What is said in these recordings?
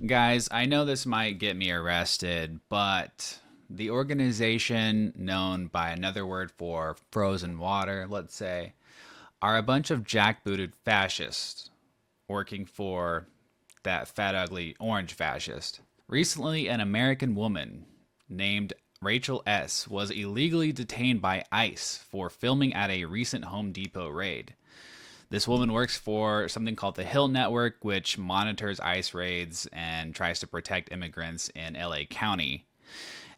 Guys, I know this might get me arrested, but the organization known by another word for frozen water, let's say, are a bunch of jackbooted fascists working for that fat, ugly orange fascist. Recently, an American woman named Rachel S. was illegally detained by ICE for filming at a recent Home Depot raid. This woman works for something called the Hill Network, which monitors ICE raids and tries to protect immigrants in LA County.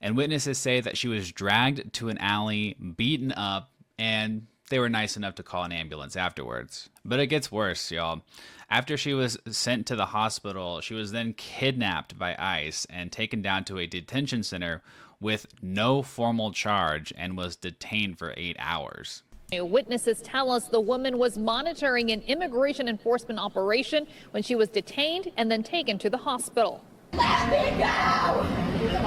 And witnesses say that she was dragged to an alley, beaten up, and they were nice enough to call an ambulance afterwards. But it gets worse, y'all. After she was sent to the hospital, she was then kidnapped by ICE and taken down to a detention center with no formal charge and was detained for 8 hours. Witnesses tell us the woman was monitoring an immigration enforcement operation when she was detained and then taken to the hospital. Let me go!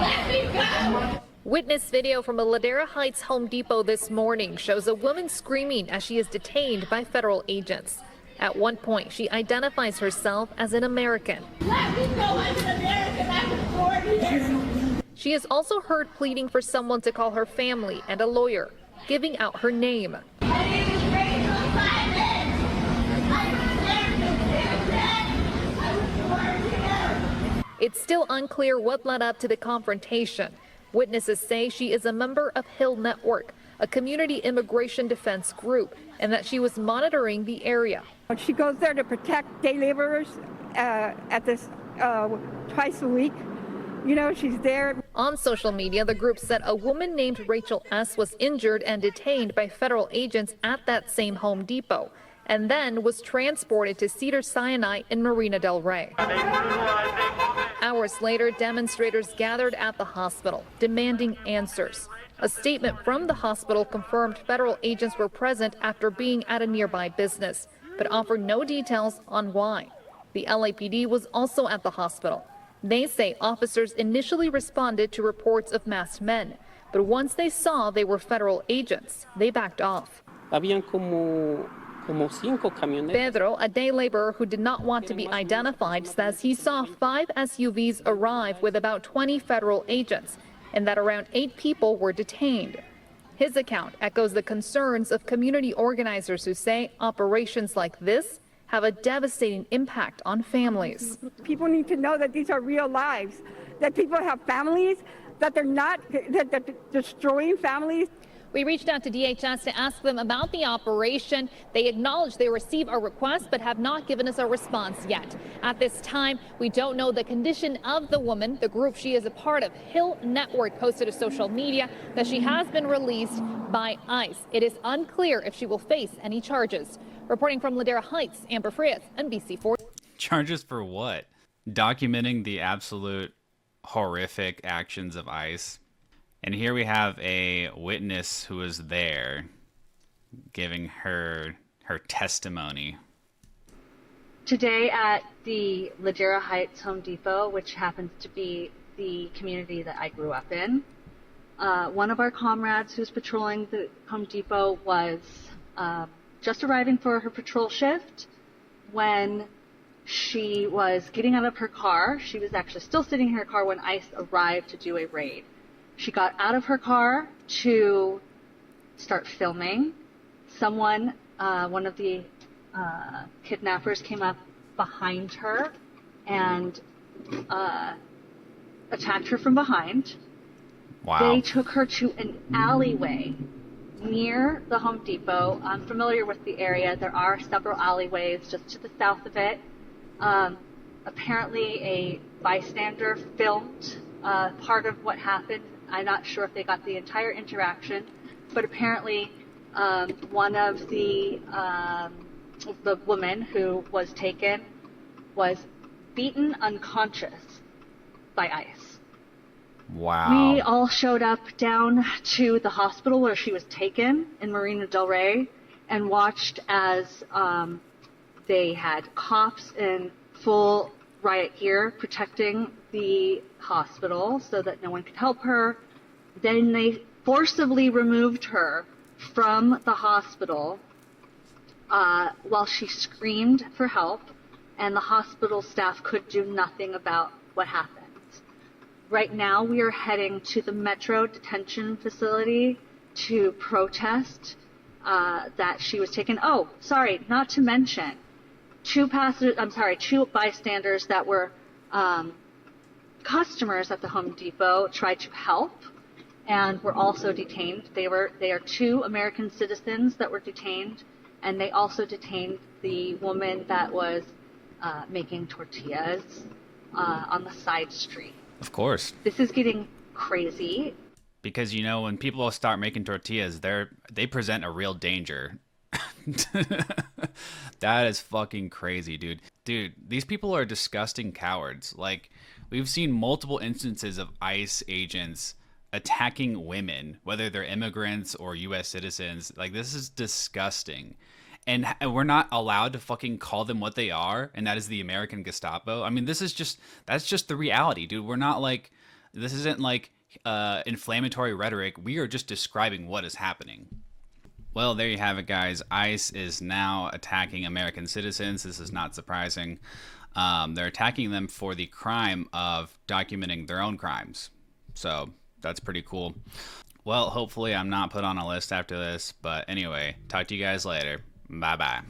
Let me go! Witness video from a Ladera Heights Home Depot this morning shows a woman screaming as she is detained by federal agents. At one point, she identifies herself as an American. Let me go! I'm an American. I've been born here. She is also heard pleading for someone to call her family and a lawyer, giving out her name. My name is Rachel Simon. I'm an American. I was born here. It's still unclear what led up to the confrontation. Witnesses say she is a member of Hill Network, a community immigration defense group, and that she was monitoring the area. She goes there to protect day laborers at this twice a week. You know, she's there. On social media, the group said a woman named Rachel S. was injured and detained by federal agents at that same Home Depot, and then was transported to Cedars-Sinai in Marina del Rey. Hours later, demonstrators gathered at the hospital, demanding answers. A statement from the hospital confirmed federal agents were present after being at a nearby business, but offered no details on why. The LAPD was also at the hospital. They say officers initially responded to reports of masked men, but once they saw they were federal agents, they backed off. Pedro, a day laborer who did not want to be identified, says he saw 5 SUVs arrive with about 20 federal agents and that around 8 people were detained. His account echoes the concerns of community organizers who say operations like this have a devastating impact on families. People need to know that these are real lives, that people have families, that they're destroying families. We reached out to DHS to ask them about the operation. They acknowledged they received a request but have not given us a response yet. At this time, we don't know the condition of the woman. The group she is a part of, Hill Network, posted to social media that she has been released by ICE. It is unclear if she will face any charges. Reporting from Ladera Heights, Amber Frias, NBC4. Charges for what? Documenting the absolute horrific actions of ICE. And here we have a witness who was there giving her testimony. Today at the Ladera Heights Home Depot, which happens to be the community that I grew up in, one of our comrades who's patrolling the Home Depot was just arriving for her patrol shift when she was getting out of her car. She was actually still sitting in her car when ICE arrived to do a raid. She got out of her car to start filming. Someone, one of the kidnappers, came up behind her and attacked her from behind. Wow. They took her to an alleyway near the Home Depot. I'm familiar with the area. There are several alleyways just to the south of it. Apparently a bystander filmed part of what happened. I'm not sure if they got the entire interaction, but apparently one of the woman who was taken was beaten unconscious by ICE. Wow. We all showed up down to the hospital where she was taken in Marina del Rey and watched as they had cops in full riot gear protecting the hospital so that no one could help her. Then they forcibly removed her from the hospital while she screamed for help, and the hospital staff could do nothing about what happened. Right now, we are heading to the Metro Detention Facility to protest that she was taken. Oh, sorry, not to mention, two bystanders that were customers at the Home Depot tried to help and were also detained. They are two American citizens that were detained, and they also detained the woman that was making tortillas on the side street. Of course. This is getting crazy. Because, you know, when people start making tortillas, they present a real danger. That is fucking crazy, dude. Dude, these people are disgusting cowards. Like, we've seen multiple instances of ICE agents attacking women, whether they're immigrants or U.S. citizens. Like, this is disgusting. And we're not allowed to fucking call them what they are, and that is the American Gestapo. I mean, that's just the reality, dude. We're not like, this isn't like inflammatory rhetoric. We are just describing what is happening. Well, there you have it, guys. ICE is now attacking American citizens. This is not surprising. They're attacking them for the crime of documenting their own crimes. So that's pretty cool. Well, hopefully I'm not put on a list after this. But anyway, talk to you guys later. Bye-bye.